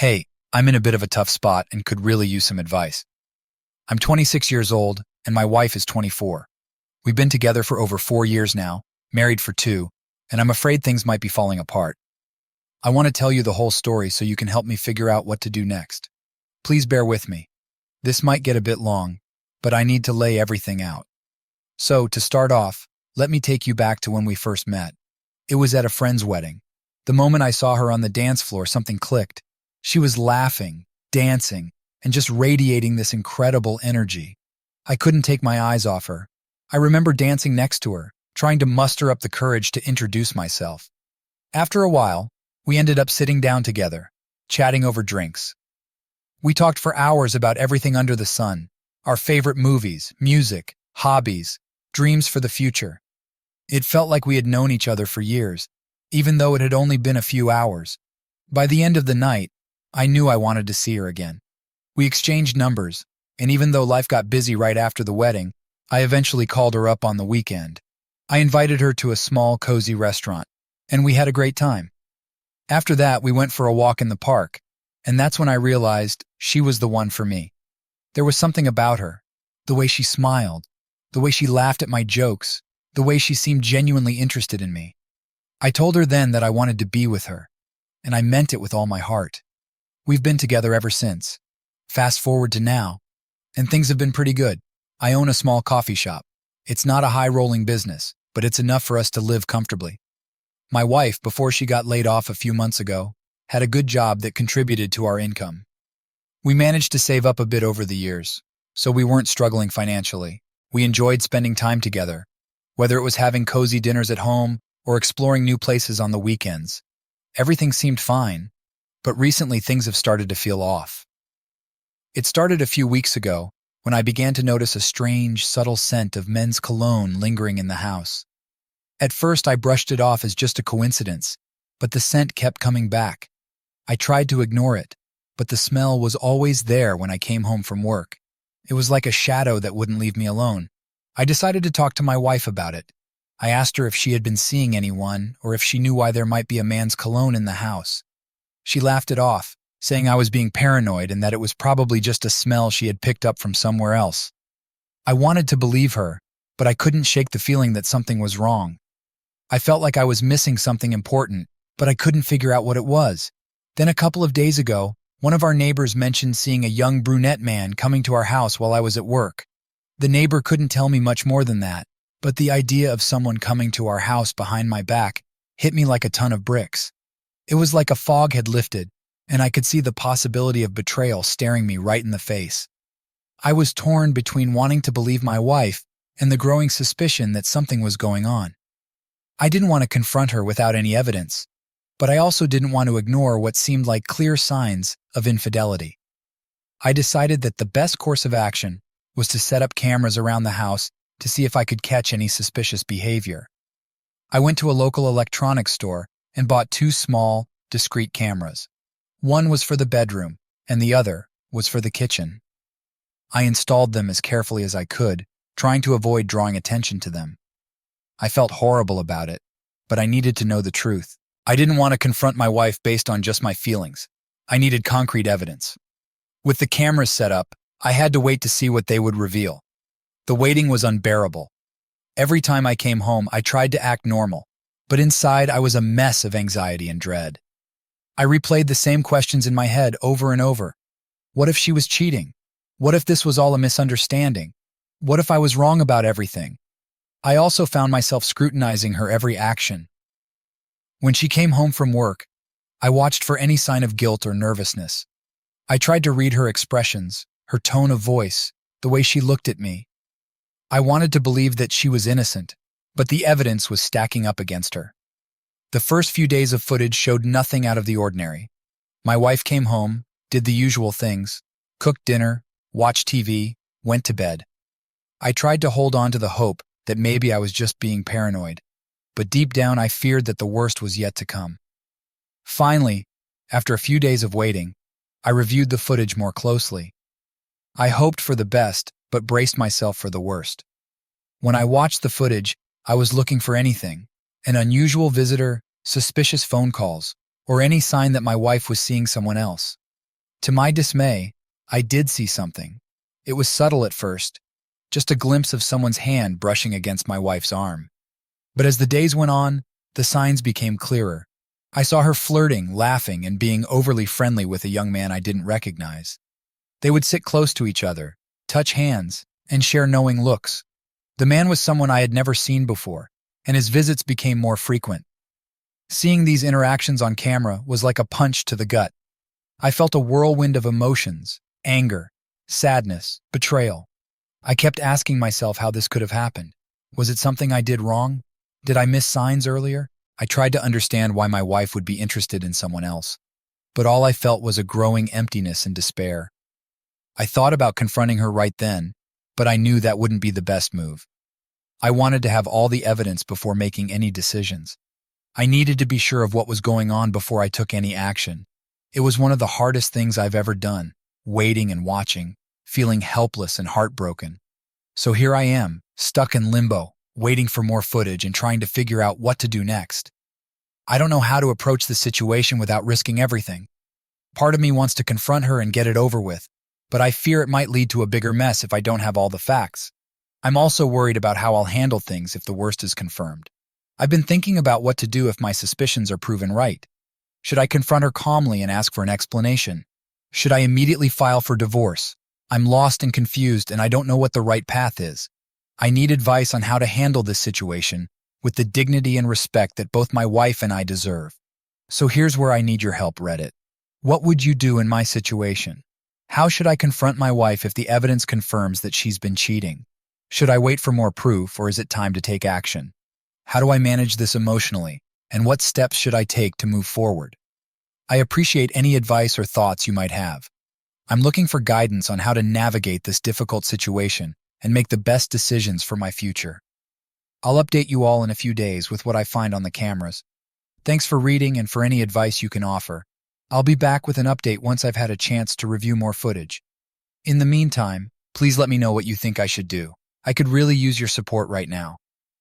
Hey, I'm in a bit of a tough spot and could really use some advice. I'm 26 years old and my wife is 24. We've been together for over 4 years now, married for 2, and I'm afraid things might be falling apart. I want to tell you the whole story so you can help me figure out what to do next. Please bear with me. This might get a bit long, but I need to lay everything out. So, to start off, let me take you back to when we first met. It was at a friend's wedding. The moment I saw her on the dance floor, something clicked. She was laughing, dancing, and just radiating this incredible energy. I couldn't take my eyes off her. I remember dancing next to her, trying to muster up the courage to introduce myself. After a while, we ended up sitting down together, chatting over drinks. We talked for hours about everything under the sun, our favorite movies, music, hobbies, dreams for the future. It felt like we had known each other for years, even though it had only been a few hours. By the end of the night, I knew I wanted to see her again. We exchanged numbers, and even though life got busy right after the wedding, I eventually called her up on the weekend. I invited her to a small, cozy restaurant, and we had a great time. After that, we went for a walk in the park, and that's when I realized she was the one for me. There was something about her, the way she smiled, the way she laughed at my jokes, the way she seemed genuinely interested in me. I told her then that I wanted to be with her, and I meant it with all my heart. We've been together ever since. Fast forward to now, and things have been pretty good. I own a small coffee shop. It's not a high-rolling business, but it's enough for us to live comfortably. My wife, before she got laid off a few months ago, had a good job that contributed to our income. We managed to save up a bit over the years, so we weren't struggling financially. We enjoyed spending time together, whether it was having cozy dinners at home or exploring new places on the weekends. Everything seemed fine, but recently things have started to feel off. It started a few weeks ago when I began to notice a strange, subtle scent of men's cologne lingering in the house. At first, I brushed it off as just a coincidence, but the scent kept coming back. I tried to ignore it, but the smell was always there when I came home from work. It was like a shadow that wouldn't leave me alone. I decided to talk to my wife about it. I asked her if she had been seeing anyone or if she knew why there might be a man's cologne in the house. She laughed it off, saying I was being paranoid and that it was probably just a smell she had picked up from somewhere else. I wanted to believe her, but I couldn't shake the feeling that something was wrong. I felt like I was missing something important, but I couldn't figure out what it was. Then a couple of days ago, one of our neighbors mentioned seeing a young brunette man coming to our house while I was at work. The neighbor couldn't tell me much more than that, but the idea of someone coming to our house behind my back hit me like a ton of bricks. It was like a fog had lifted, and I could see the possibility of betrayal staring me right in the face. I was torn between wanting to believe my wife and the growing suspicion that something was going on. I didn't want to confront her without any evidence, but I also didn't want to ignore what seemed like clear signs of infidelity. I decided that the best course of action was to set up cameras around the house to see if I could catch any suspicious behavior. I went to a local electronics store and bought 2 small, discrete cameras. One was for the bedroom, and the other was for the kitchen. I installed them as carefully as I could, trying to avoid drawing attention to them. I felt horrible about it, but I needed to know the truth. I didn't want to confront my wife based on just my feelings. I needed concrete evidence. With the cameras set up, I had to wait to see what they would reveal. The waiting was unbearable. Every time I came home, I tried to act normal, but inside I was a mess of anxiety and dread. I replayed the same questions in my head over and over. What if she was cheating? What if this was all a misunderstanding? What if I was wrong about everything? I also found myself scrutinizing her every action. When she came home from work, I watched for any sign of guilt or nervousness. I tried to read her expressions, her tone of voice, the way she looked at me. I wanted to believe that she was innocent, but the evidence was stacking up against her. The first few days of footage showed nothing out of the ordinary. My wife came home, did the usual things, cooked dinner, watched TV, went to bed. I tried to hold on to the hope that maybe I was just being paranoid, but deep down I feared that the worst was yet to come. Finally, after a few days of waiting, I reviewed the footage more closely. I hoped for the best, but braced myself for the worst. When I watched the footage, I was looking for anything: an unusual visitor, suspicious phone calls, or any sign that my wife was seeing someone else. To my dismay, I did see something. It was subtle at first, just a glimpse of someone's hand brushing against my wife's arm. But as the days went on, the signs became clearer. I saw her flirting, laughing, and being overly friendly with a young man I didn't recognize. They would sit close to each other, touch hands, and share knowing looks. The man was someone I had never seen before, and his visits became more frequent. Seeing these interactions on camera was like a punch to the gut. I felt a whirlwind of emotions: anger, sadness, betrayal. I kept asking myself how this could have happened. Was it something I did wrong? Did I miss signs earlier? I tried to understand why my wife would be interested in someone else, but all I felt was a growing emptiness and despair. I thought about confronting her right then, but I knew that wouldn't be the best move. I wanted to have all the evidence before making any decisions. I needed to be sure of what was going on before I took any action. It was one of the hardest things I've ever done, waiting and watching, feeling helpless and heartbroken. So here I am, stuck in limbo, waiting for more footage and trying to figure out what to do next. I don't know how to approach the situation without risking everything. Part of me wants to confront her and get it over with, but I fear it might lead to a bigger mess if I don't have all the facts. I'm also worried about how I'll handle things if the worst is confirmed. I've been thinking about what to do if my suspicions are proven right. Should I confront her calmly and ask for an explanation? Should I immediately file for divorce? I'm lost and confused, and I don't know what the right path is. I need advice on how to handle this situation with the dignity and respect that both my wife and I deserve. So here's where I need your help, Reddit. What would you do in my situation? How should I confront my wife if the evidence confirms that she's been cheating? Should I wait for more proof, or is it time to take action? How do I manage this emotionally, and what steps should I take to move forward? I appreciate any advice or thoughts you might have. I'm looking for guidance on how to navigate this difficult situation and make the best decisions for my future. I'll update you all in a few days with what I find on the cameras. Thanks for reading and for any advice you can offer. I'll be back with an update once I've had a chance to review more footage. In the meantime, please let me know what you think I should do. I could really use your support right now.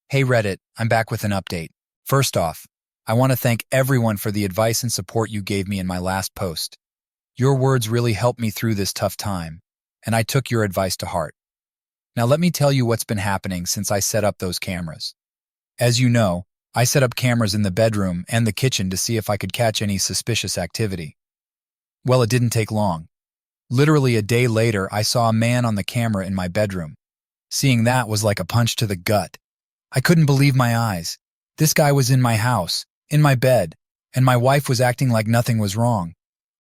Hey Reddit, I'm back with an update. First off, I want to thank everyone for the advice and support you gave me in my last post. Your words really helped me through this tough time, and I took your advice to heart. Now let me tell you what's been happening since I set up those cameras. As you know, I set up cameras in the bedroom and the kitchen to see if I could catch any suspicious activity. Well, it didn't take long. Literally a day later, I saw a man on the camera in my bedroom. Seeing that was like a punch to the gut. I couldn't believe my eyes. This guy was in my house, in my bed, and my wife was acting like nothing was wrong.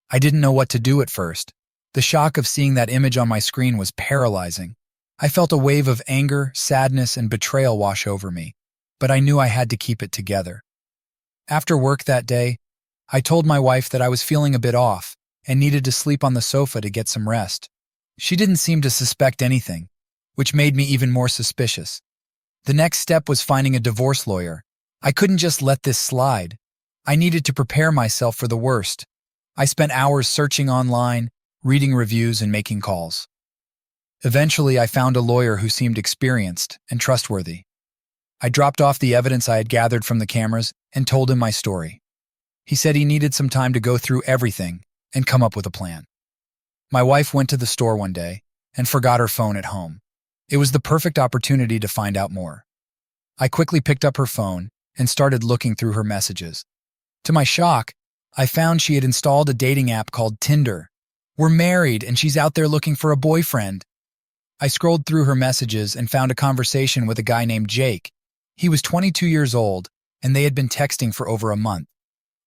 I didn't know what to do at first. The shock of seeing that image on my screen was paralyzing. I felt a wave of anger, sadness, and betrayal wash over me, but I knew I had to keep it together. After work that day, I told my wife that I was feeling a bit off and needed to sleep on the sofa to get some rest. She didn't seem to suspect anything, which made me even more suspicious. The next step was finding a divorce lawyer. I couldn't just let this slide. I needed to prepare myself for the worst. I spent hours searching online, reading reviews, and making calls. Eventually, I found a lawyer who seemed experienced and trustworthy. I dropped off the evidence I had gathered from the cameras and told him my story. He said he needed some time to go through everything and come up with a plan. My wife went to the store one day and forgot her phone at home. It was the perfect opportunity to find out more. I quickly picked up her phone and started looking through her messages. To my shock, I found she had installed a dating app called Tinder. We're married and she's out there looking for a boyfriend. I scrolled through her messages and found a conversation with a guy named Jake. He was 22 years old, and they had been texting for over a month.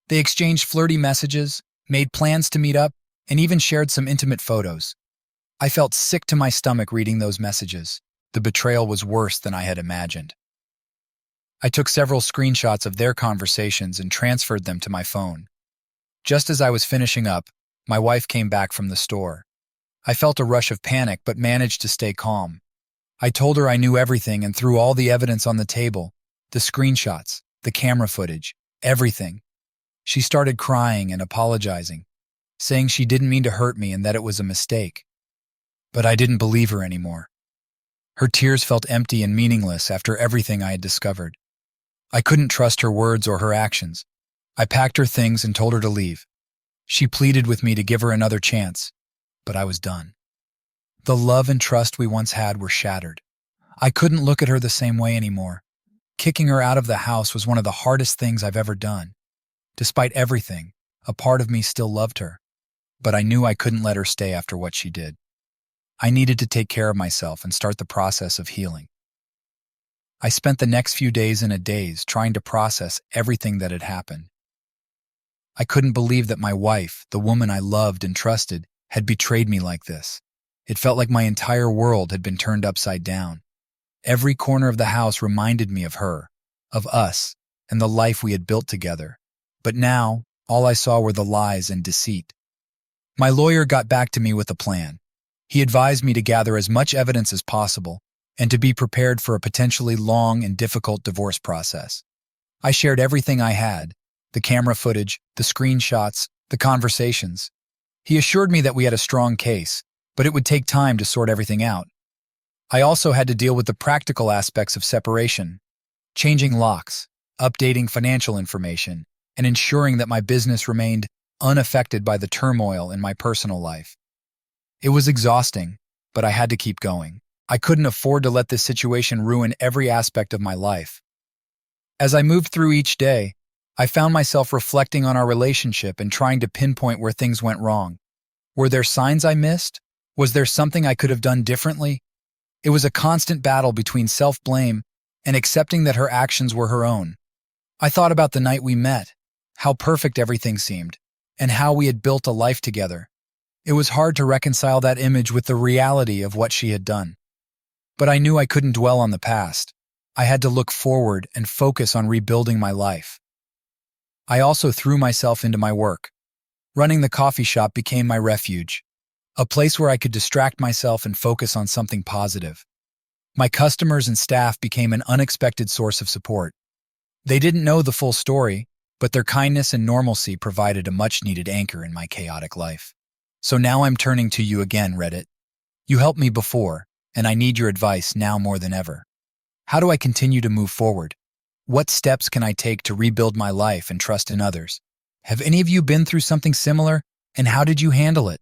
They exchanged flirty messages, made plans to meet up, and even shared some intimate photos. I felt sick to my stomach reading those messages. The betrayal was worse than I had imagined. I took several screenshots of their conversations and transferred them to my phone. Just as I was finishing up, my wife came back from the store. I felt a rush of panic but managed to stay calm. I told her I knew everything and threw all the evidence on the table, the screenshots, the camera footage, everything. She started crying and apologizing, saying she didn't mean to hurt me and that it was a mistake. But I didn't believe her anymore. Her tears felt empty and meaningless after everything I had discovered. I couldn't trust her words or her actions. I packed her things and told her to leave. She pleaded with me to give her another chance, but I was done. The love and trust we once had were shattered. I couldn't look at her the same way anymore. Kicking her out of the house was one of the hardest things I've ever done. Despite everything, a part of me still loved her, but I knew I couldn't let her stay after what she did. I needed to take care of myself and start the process of healing. I spent the next few days in a daze trying to process everything that had happened. I couldn't believe that my wife, the woman I loved and trusted, had betrayed me like this. It felt like my entire world had been turned upside down. Every corner of the house reminded me of her, of us, and the life we had built together. But now, all I saw were the lies and deceit. My lawyer got back to me with a plan. He advised me to gather as much evidence as possible and to be prepared for a potentially long and difficult divorce process. I shared everything I had, the camera footage, the screenshots, the conversations. He assured me that we had a strong case, but it would take time to sort everything out. I also had to deal with the practical aspects of separation, changing locks, updating financial information, and ensuring that my business remained unaffected by the turmoil in my personal life. It was exhausting, but I had to keep going. I couldn't afford to let this situation ruin every aspect of my life. As I moved through each day, I found myself reflecting on our relationship and trying to pinpoint where things went wrong. Were there signs I missed? Was there something I could have done differently? It was a constant battle between self-blame and accepting that her actions were her own. I thought about the night we met, how perfect everything seemed, and how we had built a life together. It was hard to reconcile that image with the reality of what she had done. But I knew I couldn't dwell on the past. I had to look forward and focus on rebuilding my life. I also threw myself into my work. Running the coffee shop became my refuge, a place where I could distract myself and focus on something positive. My customers and staff became an unexpected source of support. They didn't know the full story, but their kindness and normalcy provided a much-needed anchor in my chaotic life. So now I'm turning to you again, Reddit. You helped me before, and I need your advice now more than ever. How do I continue to move forward? What steps can I take to rebuild my life and trust in others? Have any of you been through something similar, and how did you handle it?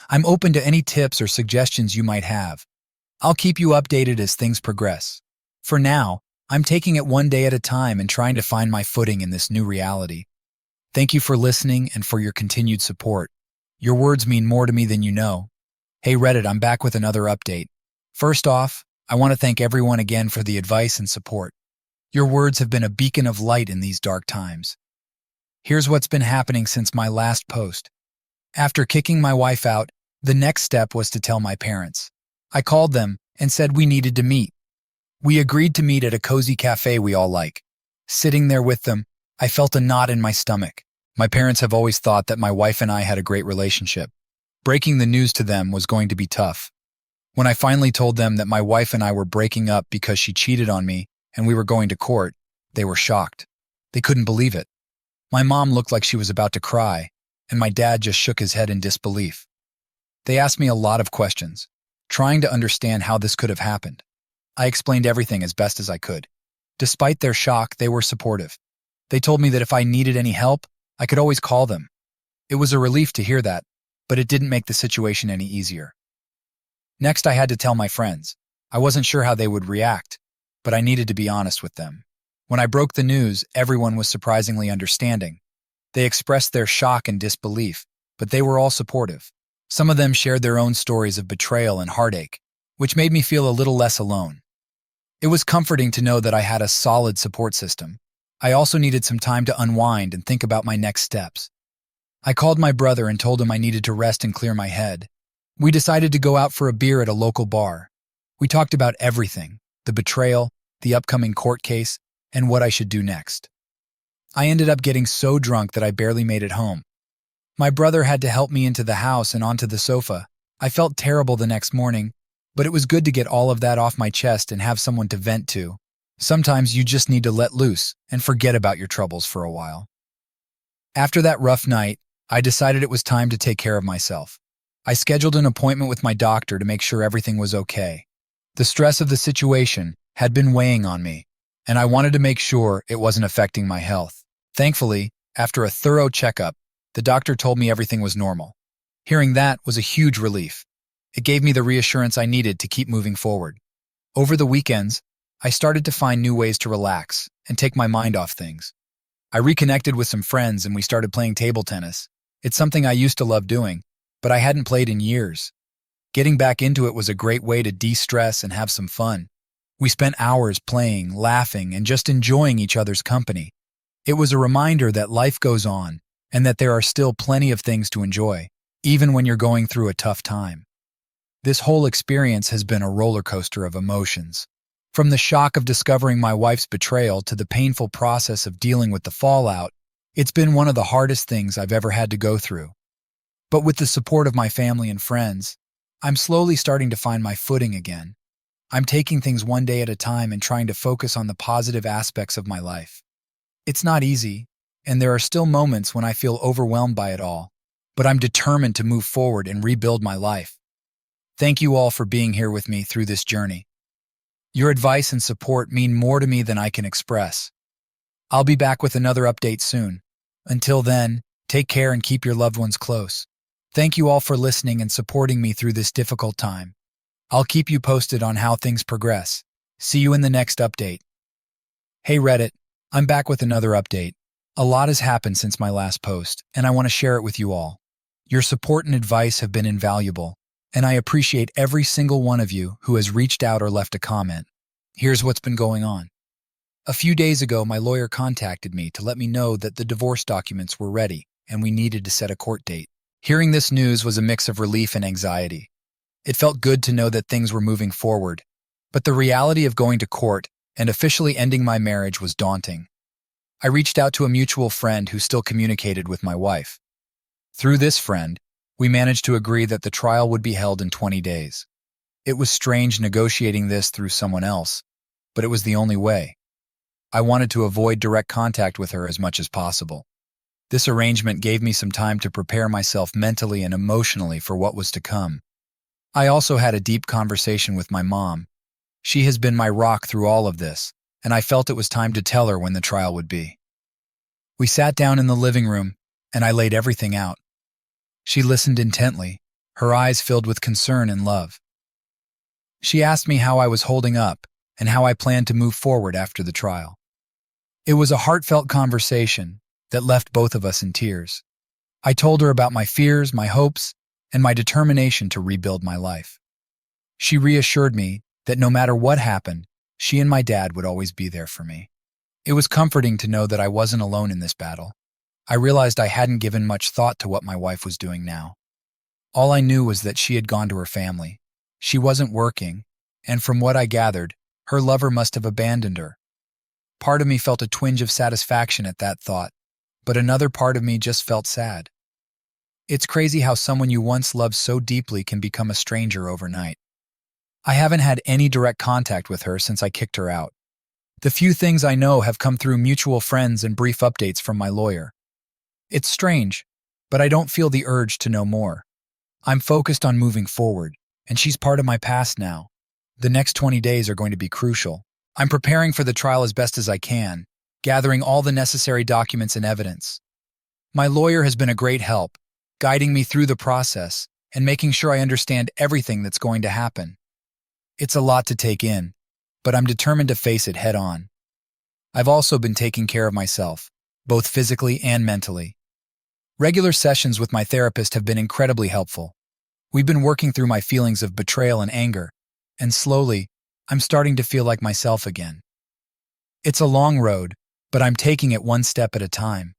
I'm open to any tips or suggestions you might have. I'll keep you updated as things progress. For now, I'm taking it one day at a time and trying to find my footing in this new reality. Thank you for listening and for your continued support. Your words mean more to me than you know. Hey Reddit, I'm back with another update. First off, I want to thank everyone again for the advice and support. Your words have been a beacon of light in these dark times. Here's what's been happening since my last post. After kicking my wife out, the next step was to tell my parents. I called them and said we needed to meet. We agreed to meet at a cozy cafe we all like. Sitting there with them, I felt a knot in my stomach. My parents have always thought that my wife and I had a great relationship. Breaking the news to them was going to be tough. When I finally told them that my wife and I were breaking up because she cheated on me and we were going to court, they were shocked. They couldn't believe it. My mom looked like she was about to cry, and my dad just shook his head in disbelief. They asked me a lot of questions, trying to understand how this could have happened. I explained everything as best as I could. Despite their shock, they were supportive. They told me that if I needed any help, I could always call them. It was a relief to hear that, but it didn't make the situation any easier. Next, I had to tell my friends. I wasn't sure how they would react, but I needed to be honest with them. When I broke the news, everyone was surprisingly understanding. They expressed their shock and disbelief, but they were all supportive. Some of them shared their own stories of betrayal and heartache, which made me feel a little less alone. It was comforting to know that I had a solid support system. I also needed some time to unwind and think about my next steps. I called my brother and told him I needed to rest and clear my head. We decided to go out for a beer at a local bar. We talked about everything, the betrayal, the upcoming court case, and what I should do next. I ended up getting so drunk that I barely made it home. My brother had to help me into the house and onto the sofa. I felt terrible the next morning, but it was good to get all of that off my chest and have someone to vent to. Sometimes you just need to let loose and forget about your troubles for a while. After that rough night, I decided it was time to take care of myself. I scheduled an appointment with my doctor to make sure everything was okay. The stress of the situation had been weighing on me, and I wanted to make sure it wasn't affecting my health. Thankfully, after a thorough checkup, The doctor told me everything was normal. Hearing that was a huge relief. It gave me the reassurance I needed to keep moving forward. Over the weekends, I started to find new ways to relax and take my mind off things. I reconnected with some friends and we started playing table tennis. It's something I used to love doing, but I hadn't played in years. Getting back into it was a great way to de-stress and have some fun. We spent hours playing, laughing, and just enjoying each other's company. It was a reminder that life goes on and that there are still plenty of things to enjoy, even when you're going through a tough time. This whole experience has been a roller coaster of emotions. From the shock of discovering my wife's betrayal to the painful process of dealing with the fallout, it's been one of the hardest things I've ever had to go through. But with the support of my family and friends, I'm slowly starting to find my footing again. I'm taking things one day at a time and trying to focus on the positive aspects of my life. It's not easy, and there are still moments when I feel overwhelmed by it all, but I'm determined to move forward and rebuild my life. Thank you all for being here with me through this journey. Your advice and support mean more to me than I can express. I'll be back with another update soon. Until then, take care and keep your loved ones close. Thank you all for listening and supporting me through this difficult time. I'll keep you posted on how things progress. See you in the next update. Hey Reddit, I'm back with another update. A lot has happened since my last post, and I want to share it with you all. Your support and advice have been invaluable, and I appreciate every single one of you who has reached out or left a comment. Here's what's been going on. A few days ago, my lawyer contacted me to let me know that the divorce documents were ready and we needed to set a court date. Hearing this news was a mix of relief and anxiety. It felt good to know that things were moving forward, but the reality of going to court and officially ending my marriage was daunting. I reached out to a mutual friend who still communicated with my wife. Through this friend, we managed to agree that the trial would be held in 20 days. It was strange negotiating this through someone else, but it was the only way. I wanted to avoid direct contact with her as much as possible. This arrangement gave me some time to prepare myself mentally and emotionally for what was to come. I also had a deep conversation with my mom. She has been my rock through all of this, and I felt it was time to tell her when the trial would be. We sat down in the living room, and I laid everything out. She listened intently, her eyes filled with concern and love. She asked me how I was holding up and how I planned to move forward after the trial. It was a heartfelt conversation that left both of us in tears. I told her about my fears, my hopes, and my determination to rebuild my life. She reassured me that no matter what happened, she and my dad would always be there for me. It was comforting to know that I wasn't alone in this battle. I realized I hadn't given much thought to what my wife was doing now. All I knew was that she had gone to her family. She wasn't working, and from what I gathered, her lover must have abandoned her. Part of me felt a twinge of satisfaction at that thought, but another part of me just felt sad. It's crazy how someone you once loved so deeply can become a stranger overnight. I haven't had any direct contact with her since I kicked her out. The few things I know have come through mutual friends and brief updates from my lawyer. It's strange, but I don't feel the urge to know more. I'm focused on moving forward, and she's part of my past now. The next 20 days are going to be crucial. I'm preparing for the trial as best as I can, gathering all the necessary documents and evidence. My lawyer has been a great help, guiding me through the process and making sure I understand everything that's going to happen. It's a lot to take in, but I'm determined to face it head on. I've also been taking care of myself, both physically and mentally. Regular sessions with my therapist have been incredibly helpful. We've been working through my feelings of betrayal and anger, and slowly, I'm starting to feel like myself again. It's a long road, but I'm taking it one step at a time.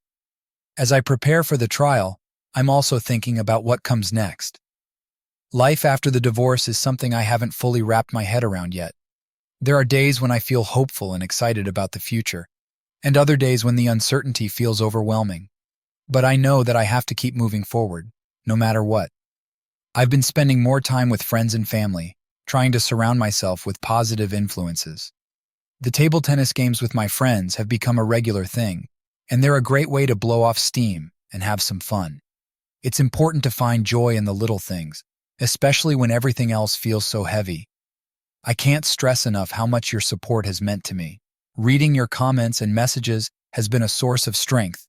As I prepare for the trial, I'm also thinking about what comes next. Life after the divorce is something I haven't fully wrapped my head around yet. There are days when I feel hopeful and excited about the future, and other days when the uncertainty feels overwhelming. But I know that I have to keep moving forward, no matter what. I've been spending more time with friends and family, trying to surround myself with positive influences. The table tennis games with my friends have become a regular thing, and they're a great way to blow off steam and have some fun. It's important to find joy in the little things, especially when everything else feels so heavy. I can't stress enough how much your support has meant to me. Reading your comments and messages has been a source of strength.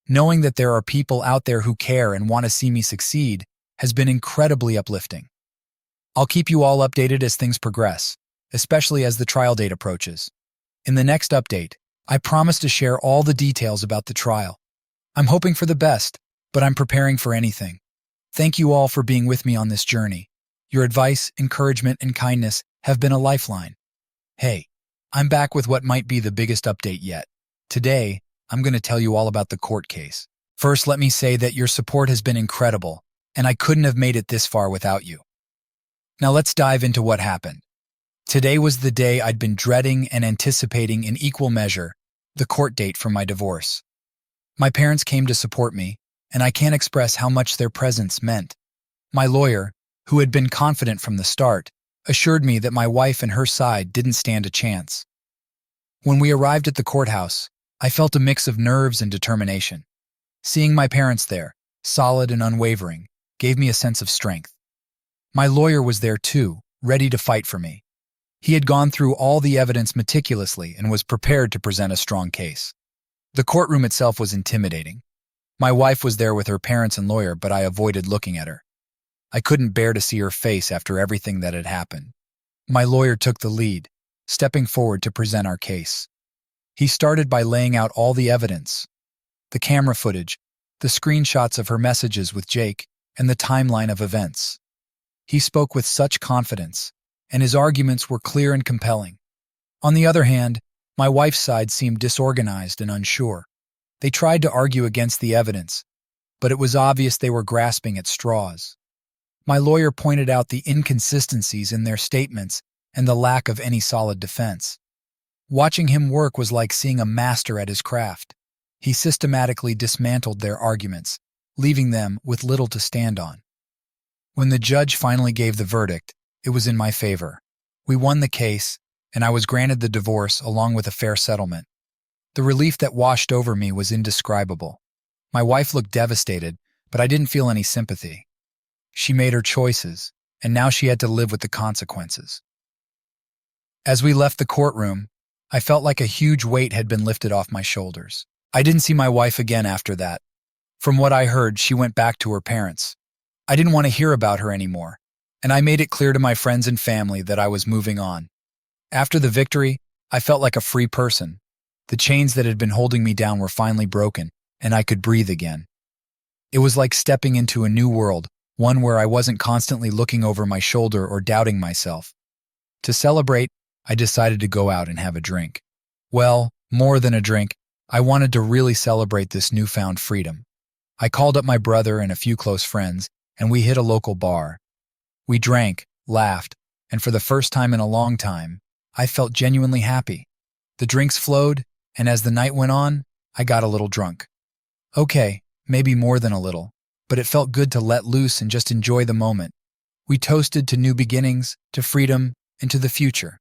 Knowing that there are people out there who care and want to see me succeed has been incredibly uplifting. I'll keep you all updated as things progress, especially as the trial date approaches. In the next update, I promise to share all the details about the trial. I'm hoping for the best, but I'm preparing for anything. Thank you all for being with me on this journey. Your advice, encouragement, and kindness have been a lifeline. Hey, I'm back with what might be the biggest update yet. Today, I'm going to tell you all about the court case. First, let me say that your support has been incredible, and I couldn't have made it this far without you. Now let's dive into what happened. Today was the day I'd been dreading and anticipating in equal measure, the court date for my divorce. My parents came to support me, and I can't express how much their presence meant. My lawyer, who had been confident from the start, assured me that my wife and her side didn't stand a chance. When we arrived at the courthouse, I felt a mix of nerves and determination. Seeing my parents there, solid and unwavering, gave me a sense of strength. My lawyer was there too, ready to fight for me. He had gone through all the evidence meticulously and was prepared to present a strong case. The courtroom itself was intimidating. My wife was there with her parents and lawyer, but I avoided looking at her. I couldn't bear to see her face after everything that had happened. My lawyer took the lead, stepping forward to present our case. He started by laying out all the evidence, the camera footage, the screenshots of her messages with Jake, and the timeline of events. He spoke with such confidence, and his arguments were clear and compelling. On the other hand, my wife's side seemed disorganized and unsure. They tried to argue against the evidence, but it was obvious they were grasping at straws. My lawyer pointed out the inconsistencies in their statements and the lack of any solid defense. Watching him work was like seeing a master at his craft. He systematically dismantled their arguments, leaving them with little to stand on. When the judge finally gave the verdict, it was in my favor. We won the case, and I was granted the divorce along with a fair settlement. The relief that washed over me was indescribable. My wife looked devastated, but I didn't feel any sympathy. She made her choices, and now she had to live with the consequences. As we left the courtroom, I felt like a huge weight had been lifted off my shoulders. I didn't see my wife again after that. From what I heard, she went back to her parents. I didn't want to hear about her anymore, and I made it clear to my friends and family that I was moving on. After the victory, I felt like a free person. The chains that had been holding me down were finally broken, and I could breathe again. It was like stepping into a new world, one where I wasn't constantly looking over my shoulder or doubting myself. To celebrate, I decided to go out and have a drink. Well, more than a drink, I wanted to really celebrate this newfound freedom. I called up my brother and a few close friends, and we hit a local bar. We drank, laughed, and for the first time in a long time, I felt genuinely happy. The drinks flowed, and as the night went on, I got a little drunk. Okay, maybe more than a little, but it felt good to let loose and just enjoy the moment. We toasted to new beginnings, to freedom, and to the future.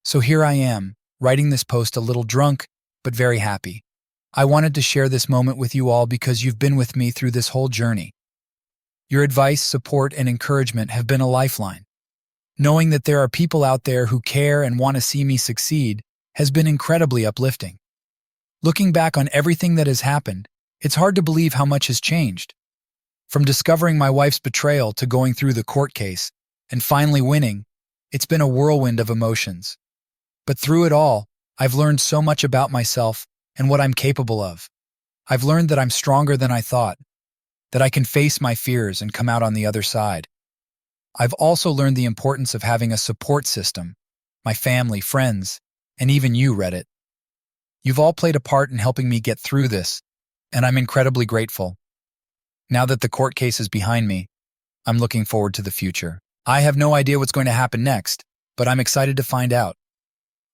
So here I am, writing this post a little drunk, but very happy. I wanted to share this moment with you all because you've been with me through this whole journey. Your advice, support, and encouragement have been a lifeline. Knowing that there are people out there who care and want to see me succeed has been incredibly uplifting. Looking back on everything that has happened, it's hard to believe how much has changed. From discovering my wife's betrayal to going through the court case and finally winning, it's been a whirlwind of emotions. But through it all, I've learned so much about myself and what I'm capable of. I've learned that I'm stronger than I thought, that I can face my fears and come out on the other side. I've also learned the importance of having a support system, my family, friends, and even you, Reddit. You've all played a part in helping me get through this, and I'm incredibly grateful. Now that the court case is behind me, I'm looking forward to the future. I have no idea what's going to happen next, but I'm excited to find out.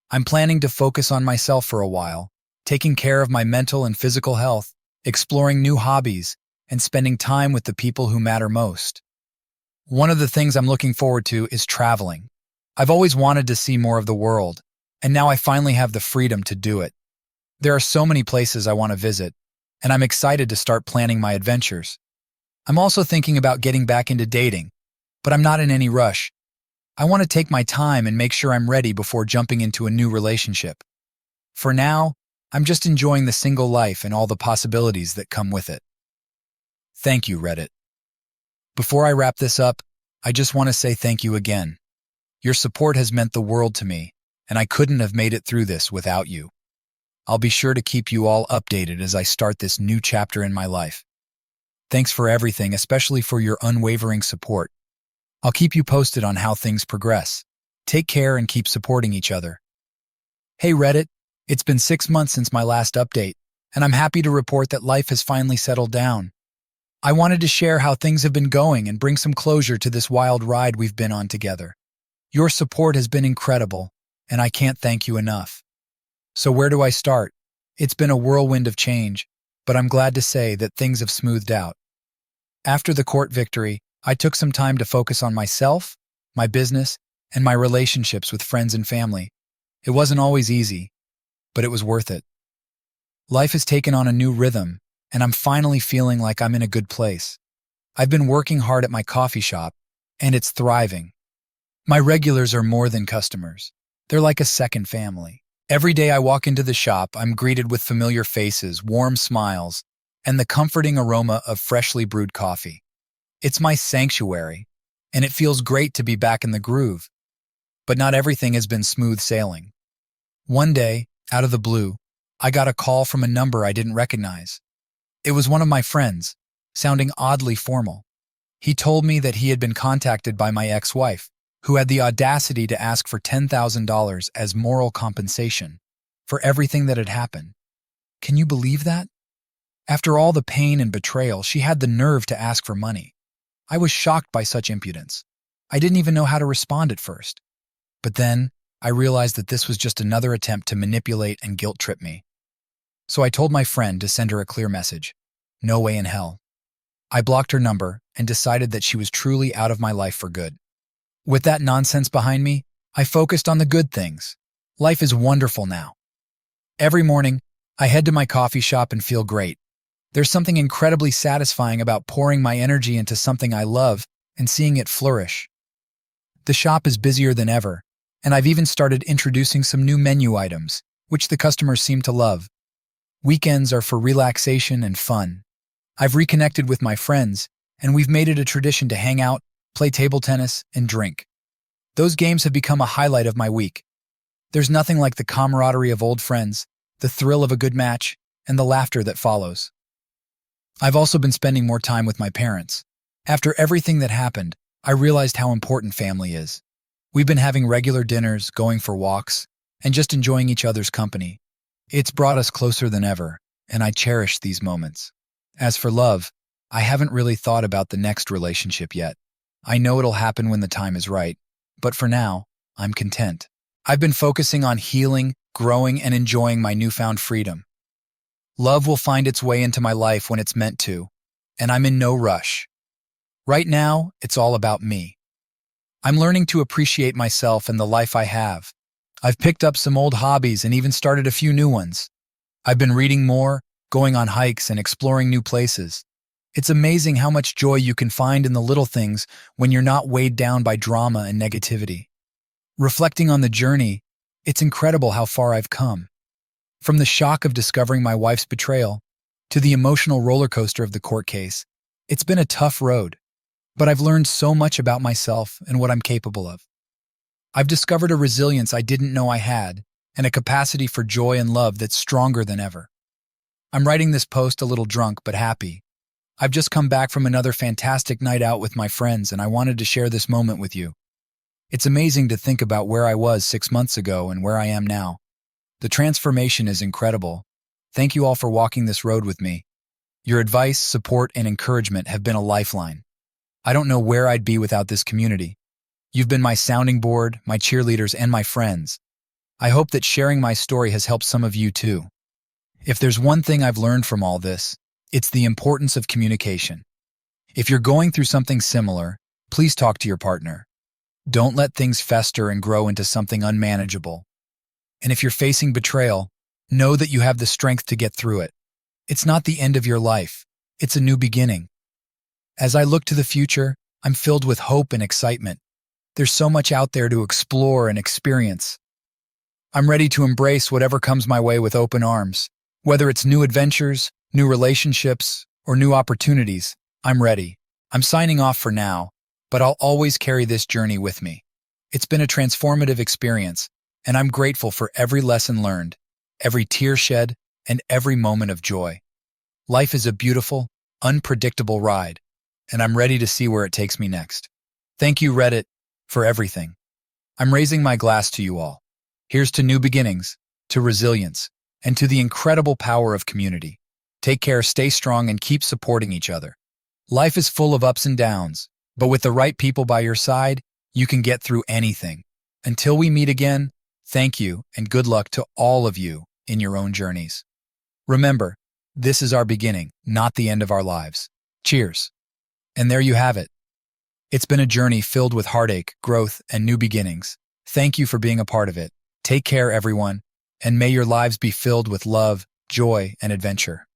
I'm planning to focus on myself for a while, taking care of my mental and physical health, exploring new hobbies, and spending time with the people who matter most. One of the things I'm looking forward to is traveling. I've always wanted to see more of the world, and now I finally have the freedom to do it. There are so many places I want to visit, and I'm excited to start planning my adventures. I'm also thinking about getting back into dating, but I'm not in any rush. I want to take my time and make sure I'm ready before jumping into a new relationship. For now, I'm just enjoying the single life and all the possibilities that come with it. Thank you, Reddit. Before I wrap this up, I just want to say thank you again. Your support has meant the world to me, and I couldn't have made it through this without you. I'll be sure to keep you all updated as I start this new chapter in my life. Thanks for everything, especially for your unwavering support. I'll keep you posted on how things progress. Take care and keep supporting each other. Hey Reddit, it's been 6 months since my last update, and I'm happy to report that life has finally settled down. I wanted to share how things have been going and bring some closure to this wild ride we've been on together. Your support has been incredible, and I can't thank you enough. So where do I start? It's been a whirlwind of change, but I'm glad to say that things have smoothed out. After the court victory, I took some time to focus on myself, my business, and my relationships with friends and family. It wasn't always easy, but it was worth it. Life has taken on a new rhythm, and I'm finally feeling like I'm in a good place. I've been working hard at my coffee shop, and it's thriving. My regulars are more than customers. They're like a second family. Every day I walk into the shop, I'm greeted with familiar faces, warm smiles, and the comforting aroma of freshly brewed coffee. It's my sanctuary, and it feels great to be back in the groove. But not everything has been smooth sailing. One day, out of the blue, I got a call from a number I didn't recognize. It was one of my friends, sounding oddly formal. He told me that he had been contacted by my ex-wife, who had the audacity to ask for $10,000 as moral compensation for everything that had happened. Can you believe that? After all the pain and betrayal, she had the nerve to ask for money. I was shocked by such impudence. I didn't even know how to respond at first. But then, I realized that this was just another attempt to manipulate and guilt-trip me. So I told my friend to send her a clear message. No way in hell. I blocked her number and decided that she was truly out of my life for good. With that nonsense behind me, I focused on the good things. Life is wonderful now. Every morning, I head to my coffee shop and feel great. There's something incredibly satisfying about pouring my energy into something I love and seeing it flourish. The shop is busier than ever, and I've even started introducing some new menu items, which the customers seem to love. Weekends are for relaxation and fun. I've reconnected with my friends, and we've made it a tradition to hang out, play table tennis, and drink. Those games have become a highlight of my week. There's nothing like the camaraderie of old friends, the thrill of a good match, and the laughter that follows. I've also been spending more time with my parents. After everything that happened, I realized how important family is. We've been having regular dinners, going for walks, and just enjoying each other's company. It's brought us closer than ever, and I cherish these moments. As for love, I haven't really thought about the next relationship yet. I know it'll happen when the time is right, but for now, I'm content. I've been focusing on healing, growing, and enjoying my newfound freedom. Love will find its way into my life when it's meant to, and I'm in no rush. Right now, it's all about me. I'm learning to appreciate myself and the life I have. I've picked up some old hobbies and even started a few new ones. I've been reading more, going on hikes, and exploring new places. It's amazing how much joy you can find in the little things when you're not weighed down by drama and negativity. Reflecting on the journey, it's incredible how far I've come. From the shock of discovering my wife's betrayal to the emotional roller coaster of the court case, it's been a tough road, but I've learned so much about myself and what I'm capable of. I've discovered a resilience I didn't know I had and a capacity for joy and love that's stronger than ever. I'm writing this post a little drunk but happy. I've just come back from another fantastic night out with my friends, and I wanted to share this moment with you. It's amazing to think about where I was 6 months ago and where I am now. The transformation is incredible. Thank you all for walking this road with me. Your advice, support, and encouragement have been a lifeline. I don't know where I'd be without this community. You've been my sounding board, my cheerleaders, and my friends. I hope that sharing my story has helped some of you too. If there's one thing I've learned from all this, it's the importance of communication. If you're going through something similar, please talk to your partner. Don't let things fester and grow into something unmanageable. And if you're facing betrayal, know that you have the strength to get through it. It's not the end of your life. It's a new beginning. As I look to the future, I'm filled with hope and excitement. There's so much out there to explore and experience. I'm ready to embrace whatever comes my way with open arms. Whether it's new adventures, new relationships, or new opportunities, I'm ready. I'm signing off for now, but I'll always carry this journey with me. It's been a transformative experience, and I'm grateful for every lesson learned, every tear shed, and every moment of joy. Life is a beautiful, unpredictable ride, and I'm ready to see where it takes me next. Thank you, Reddit, for everything. I'm raising my glass to you all. Here's to new beginnings, to resilience, and to the incredible power of community. Take care, stay strong, and keep supporting each other. Life is full of ups and downs, but with the right people by your side, you can get through anything. Until we meet again, thank you and good luck to all of you in your own journeys. Remember, this is our beginning, not the end of our lives. Cheers. And there you have it. It's been a journey filled with heartache, growth, and new beginnings. Thank you for being a part of it. Take care, everyone, and may your lives be filled with love, joy, and adventure.